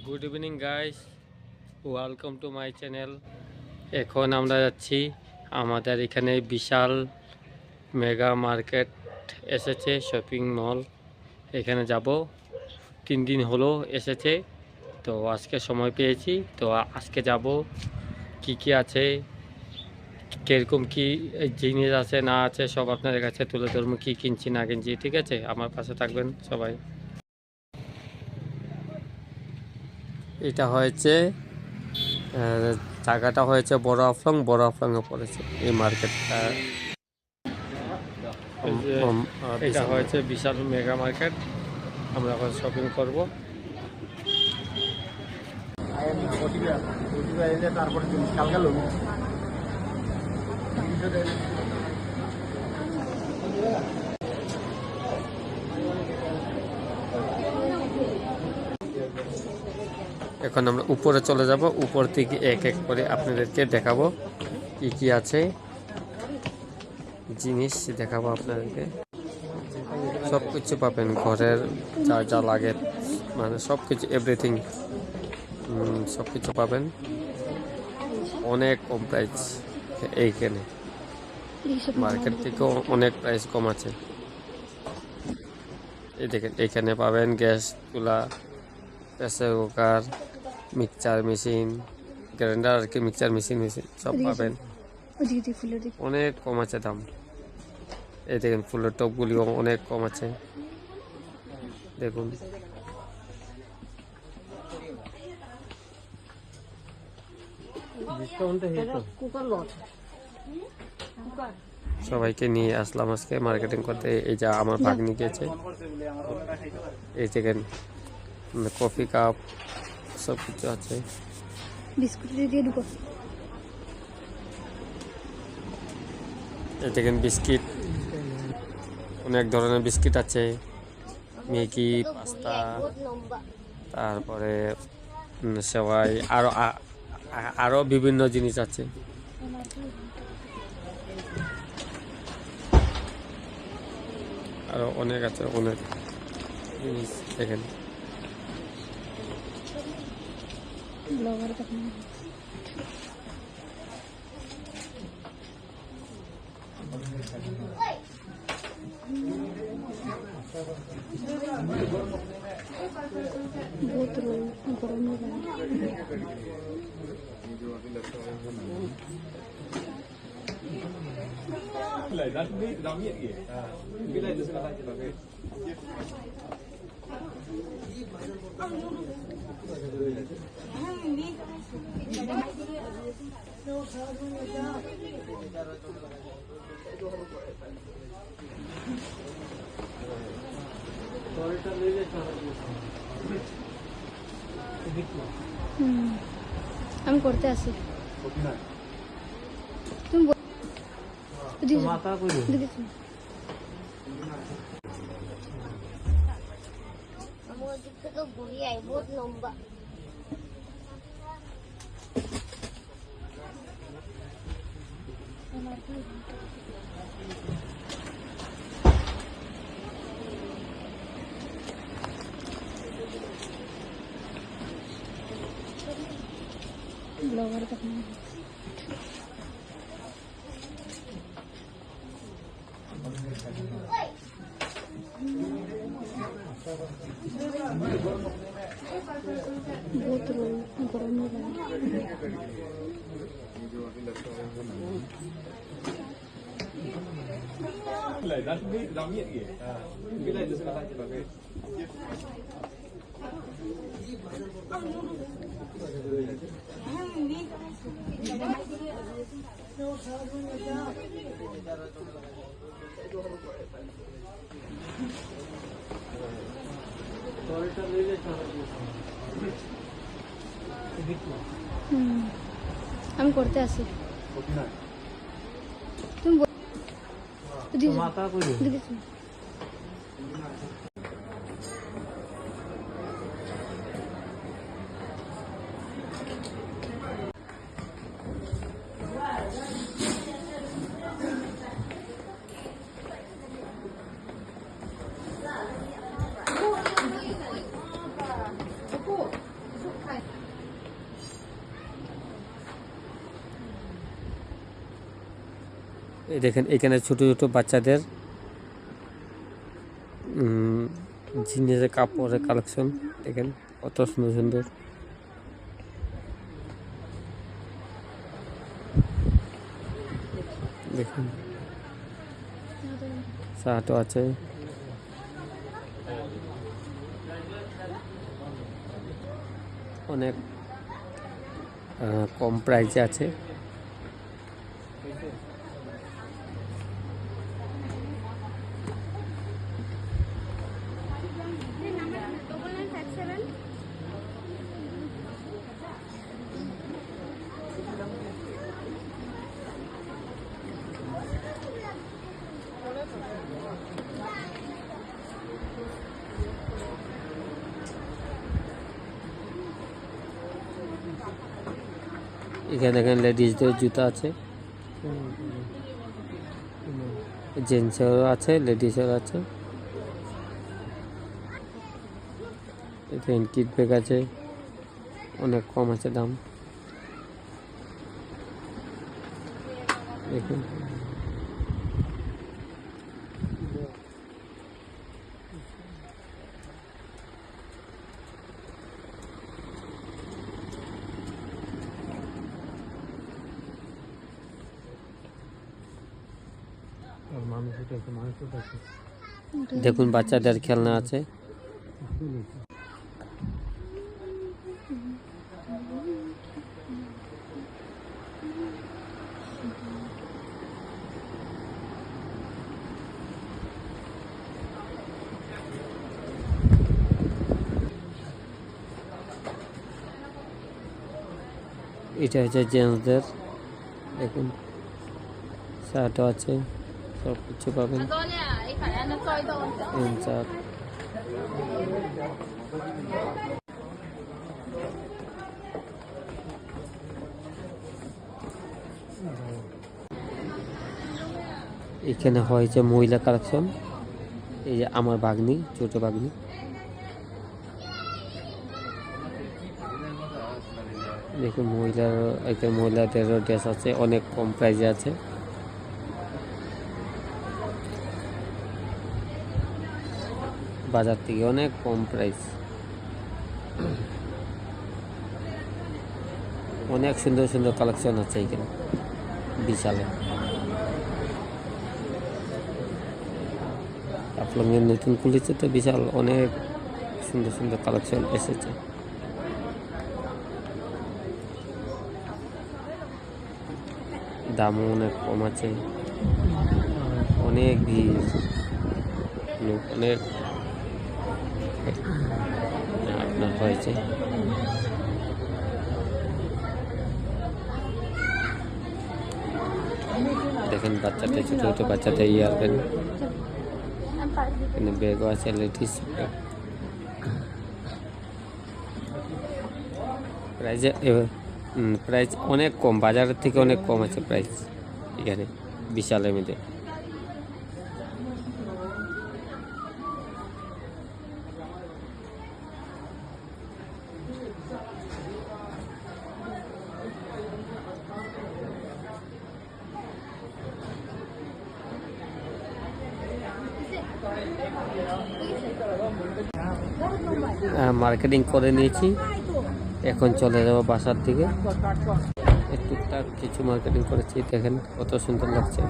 Good evening guys, welcome to my channel. এখন আমরা যাচ্ছি আমাদের এখানে বিশাল মেগা মার্কেট এসেছে, শপিং মল। এখানে যাব, 3 দিন হলো এসেছে, তো আজকে সময় পেয়েছি, তো আজকে যাব। কি কি আছে, কিরকম কি জিনিস আছে না আছে সব আপনাদের কাছে তুলে ধরবো, কি কিনছি না কিনছি। ঠিক আছে, আমার পাশে থাকবেন সবাই। এটা হয়েছে জায়গাটা হয়েছে বড় আফলং পড়েছে এই মার্কেটটা। এটা হয়েছে বিশাল মেগা মার্কেট। আমরা এখন শপিং করব। এখন আমরা উপরে চলে যাব, উপর থেকে এক এক করে আপনাদেরকে দেখাবো কি কি আছে, জিনিস দেখাবো আপনাদেরকে। সব কিছু পাবেন, ঘরের যা যা লাগে, মানে সব কিছু, এভরিথিং, সব কিছু পাবেন অনেক কম প্রাইস এইখানে। মার্কেট থেকেও অনেক প্রাইস কম আছে। এই দেখেন, এখানে পাবেন গ্যাস চুলা, pressure cooker, mixture machine, grinder আর কি, মিক্সচার মেশিন সব পাবেন, অনেক কম আছে দাম। এই দেখেন, ফুলের টপগুলিও অনেক কম আছে, দেখুন। সবাইকে নিয়ে আসলাম আজকে মার্কেটিং করতে। এই যা আমার ভাগ্নি গেছে, এই দেখেন কফি কাপ সব কিছু আছে। এই দেখেন বিস্কিট, অনেক ধরনের বিস্কিট আছে, ম্যাগি, পাস্তা, তারপরে সেওয়াই, আরো বিভিন্ন জিনিস আছে। আরো অনেক আছে, অনেক জিনিস দেখেন। আমি করতে আসি, তুমি বহুত লম্বা। ব্লগার তখন বোতল গরম আমি করতে আসি, তুমি মাথা এই দেখেন এখানে ছোট ছোট বাচ্চাদের জিনিসের কাপড়ের কালেকশন দেখেন কত সুন্দর সুন্দর। দেখুন শার্টও আছে। অনেক কম প্রাইসে আছে। এখানে দেখেন লেডিসদের জুতা আছে, জেন্টসেরও আছে, লেডিসেরও আছে। এখানে কিড ব্যাগ আছে, অনেক কম আছে দাম। দেখুন দেখুন বাচ্চাদের খেলনা আছে। এটা হচ্ছে জেন্টসদের, দেখুন শার্টও আছে, সব কিছু পাবেন। শার্ট এখানে হয়েছে মহিলা কালেকশন। এই যে আমার ভাগ্নি, ছোট ভাগ্নি, দেখুন মহিলাদেরও ড্রেস আছে, অনেক কম প্রাইসে আছে। বাজার থেকে অনেক কম প্রাইস, অনেক সুন্দর সুন্দর কালেকশন আছে এখানে বিশালে। আপনাদের নতুন খুলেছে তো বিশাল, অনেক সুন্দর সুন্দর কালেকশন এসেছে। দামও অনেক কম আছে, অনেক ভিড়, লোক অনেক আপনার হয়েছে। দেখেন বাচ্চাদের, ছোট ছোট বাচ্চাদের ইয়ার ব্যাগ, এখানে ব্যাগও আছে, লেডিস ব্যাগ। প্রাইস অনেক কম, বাজারের থেকে অনেক কম আছে প্রাইস এখানে বিশালের মধ্যে। মার্কেটিং করে নিয়েছি, এখন চলে যাবো বাসার দিকে। টুকটাক কিছু মার্কেটিং করেছি, দেখেন কত সুন্দর লাগছে।